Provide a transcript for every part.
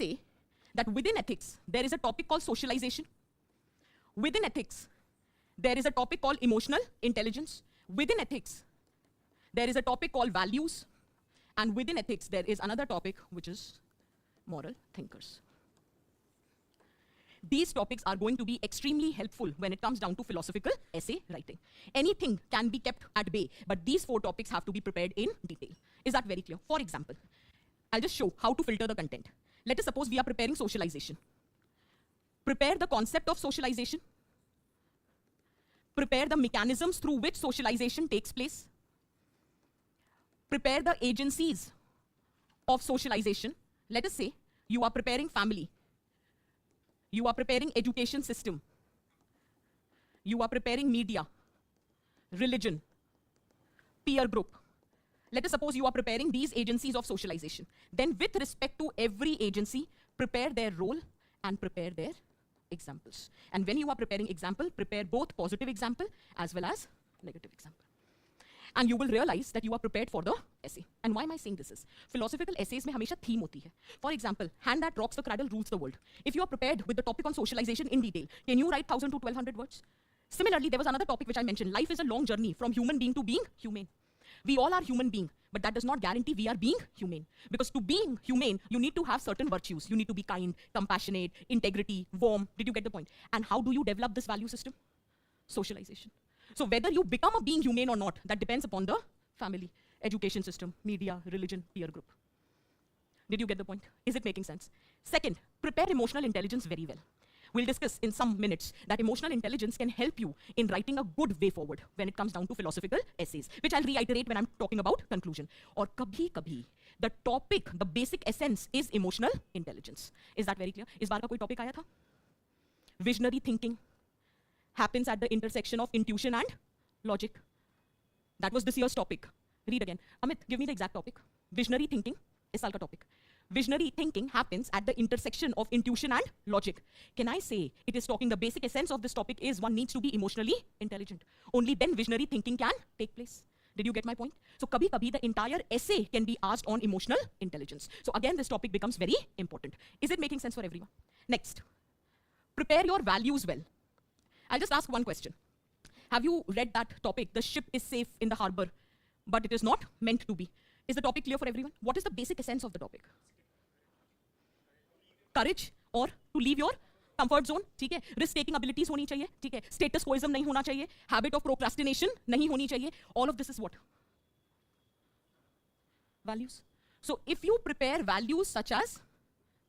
say that within ethics, there is a topic called socialization. Within ethics, there is a topic called emotional intelligence. Within ethics, there is a topic called values. And within ethics, there is another topic, which is moral thinkers. These topics are going to be extremely helpful when it comes down to philosophical essay writing. Anything can be kept at bay, but these 4 topics have to be prepared in detail. Is that very clear? For example, I'll just show how to filter the content. Let us suppose we are preparing socialization. Prepare the concept of socialization. Prepare the mechanisms through which socialization takes place. Prepare the agencies of socialization. Let us say you are preparing family. You are preparing education system. You are preparing media, religion, peer group. Let us suppose you are preparing these agencies of socialization. Then with respect to every agency, prepare their role and prepare their examples. And when you are preparing example, prepare both positive example as well as negative example. And you will realize that you are prepared for the essay. And why am I saying this is? Philosophical essays में हमेशा theme होती है. For example, hand that rocks the cradle rules the world. If you are prepared with the topic on socialization in detail, can you write 1,000 to 1,200 words? Similarly, there was another topic which I mentioned. Life is a long journey from human being to being humane. We all are human beings, but that does not guarantee we are being humane. Because to being humane, you need to have certain virtues. You need to be kind, compassionate, integrity, warm. Did you get the point? And how do you develop this value system? Socialization. So whether you become a being humane or not, that depends upon the family, education system, media, religion, peer group. Did you get the point? Is it making sense? Second, prepare emotional intelligence very well. We'll discuss in some minutes that emotional intelligence can help you in writing a good way forward when it comes down to philosophical essays, which I'll reiterate when I'm talking about conclusion. Or kabhi, the topic, the basic essence is emotional intelligence. Is that very clear? Is बार का कोई topic आया था? Visionary thinking happens at the intersection of intuition and logic. That was this year's topic. Read again. Amit, give me the exact topic. Visionary thinking is साल का topic. Visionary thinking happens at the intersection of intuition and logic. Can I say it is talking the basic essence of this topic is one needs to be emotionally intelligent. Only then visionary thinking can take place. Did you get my point? So kabhi the entire essay can be asked on emotional intelligence. So again, this topic becomes very important. Is it making sense for everyone? Next, prepare your values well. I'll just ask one question. Have you read that topic, the ship is safe in the harbor, but it is not meant to be? Is the topic clear for everyone? What is the basic essence of the topic? Courage or to leave your comfort zone, ठीक है? Risk taking abilities होनी चाहिए, ठीक है? Status quoism नहीं होना चाहिए, habit of procrastination नहीं होनी चाहिए. All of this is what? Values. So if you prepare values such as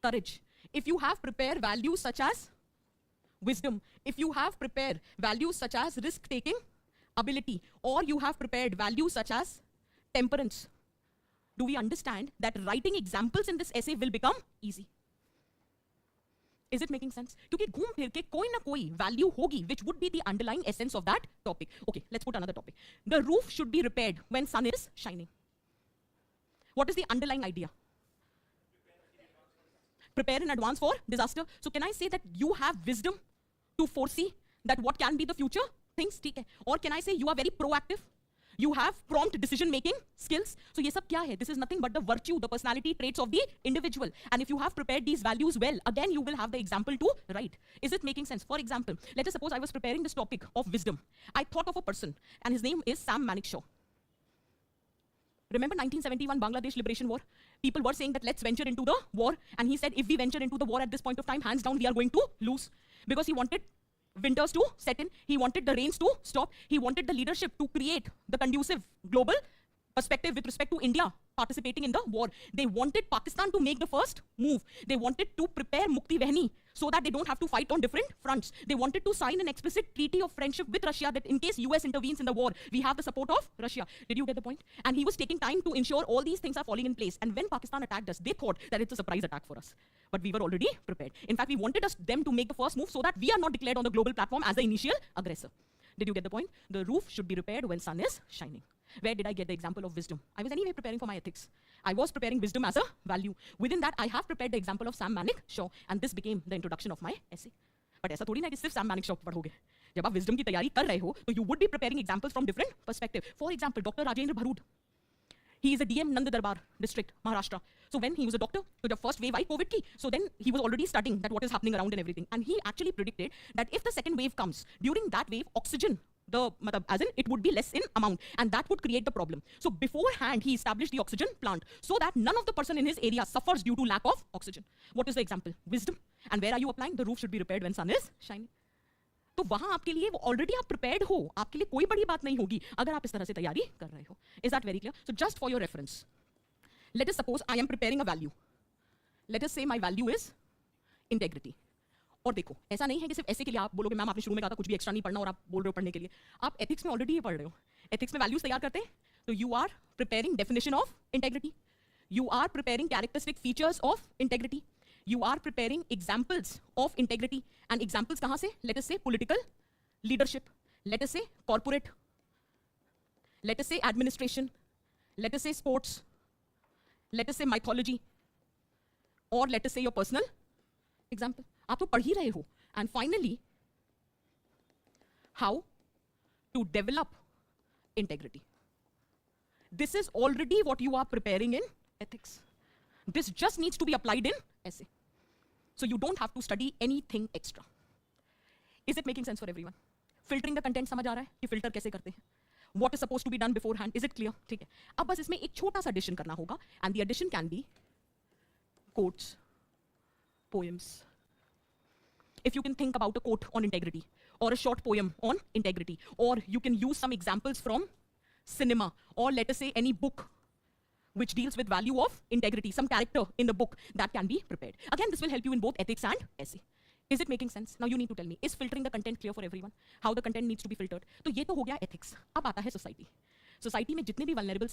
courage, if you have prepared values such as wisdom, if you have prepared values such as risk-taking ability, or you have prepared values such as temperance, do we understand that writing examples in this essay will become easy? Is it making sense? क्योंकि घूम फिर के कोई ना कोई value होगी which would be the underlying essence of that topic. Okay, let's put another topic. The roof should be repaired when sun is shining. What is the underlying idea? Prepare in advance for disaster. So can I say that you have wisdom to foresee that what can be the future things, ठीक है? Or can I say you are very proactive? You have prompt decision-making skills. So ये सब क्या है? This is nothing but the virtue, the personality traits of the individual. And if you have prepared these values well, again you will have the example to write. Is it making sense? For example, let us suppose I was preparing this topic of wisdom. I thought of a person, and his name is Sam Manekshaw. Remember 1971 Bangladesh Liberation War? People were saying that let's venture into the war, and he said if we venture into the war at this point of time, hands down we are going to lose, because he wanted winters to set in, he wanted the rains to stop, he wanted the leadership to create the conducive global perspective with respect to India participating in the war. They wanted Pakistan to make the first move. They wanted to prepare Mukti Vehni so that they don't have to fight on different fronts. They wanted to sign an explicit treaty of friendship with Russia that in case US intervenes in the war, we have the support of Russia. Did you get the point? And he was taking time to ensure all these things are falling in place. And when Pakistan attacked us, they thought that it's a surprise attack for us. But we were already prepared. In fact, we wanted them to make the first move so that we are not declared on the global platform as the initial aggressor. Did you get the point? The roof should be repaired when sun is shining. Where did I get the example of wisdom? I was anyway preparing for my ethics. I was preparing wisdom as a value. Within that, I have prepared the example of Sam Manekshaw, and this became the introduction of my essay. But ऐसा थोड़ी ना कि सिर्फ Sam Manekshaw पढ़ोगे. जब आप wisdom की तैयारी कर रहे हो, तो you would be preparing examples from different perspective. For example, Dr. Rajendra Bharud. He is a DM Nand Darbar district, Maharashtra. So when he was a doctor, so the first wave I COVID की, so then he was already studying that what is happening around and everything. And he actually predicted that if the second wave comes, during that wave, oxygen, as in it would be less in amount, and that would create the problem. So beforehand, he established the oxygen plant so that none of the person in his area suffers due to lack of oxygen. What is the example? Wisdom. And where are you applying? The roof should be repaired when sun is shining. तो वहां आपके लिए already आप prepared हो, आपके लिए कोई बड़ी बात नहीं होगी अगर आप इस तरह से तैयारी कर रहे हो. Is that very clear? So just for your reference, let us suppose I am preparing a value. Let us से माय वैल्यू इज इंटेग्रिटी. और देखो, ऐसा नहीं है कि सिर्फ ऐसे के लिए आप बोलोगे मैम आपने शुरू में कहा था कुछ भी एक्स्ट्रा नहीं पढ़ना और आप बोल रहे हो पढ़ने के लिए. आप एथिक्स में ऑलरेडी ये पढ़ रहे हो. एथिक्स में वैल्यूज तैयार करते हैं, तो you are preparing definition of integrity. You are preparing characteristic features of integrity. You are preparing examples of integrity. And examples kahan se? Let us say political leadership. Let us say corporate. Let us say administration. Let us say sports. Let us say mythology. Or let us say your personal example. आप तो पढ़ ही रहे हो. And finally, how to develop integrity. This is already what you are preparing in ethics. This just needs to be applied in essay. So you don't have to study anything extra. Is it making sense for everyone? Filtering the content समझ आ रहा है कि filter कैसे करते हैं? What is supposed to be done beforehand? Is it clear? ठीक है. अब बस इसमें एक छोटा सा addition करना होगा, and the addition can be quotes, poems. If you can think about a quote on integrity, or a short poem on integrity, or you can use some examples from cinema, or let us say any book which deals with value of integrity, some character in the book that can be prepared. Again, this will help you in both ethics and essay. Is it making sense? Now you need to tell me, is filtering the content clear for everyone? How the content needs to be filtered? तो ये तो हो गया ethics. अब आता है society. Society में जितने भी vulnerable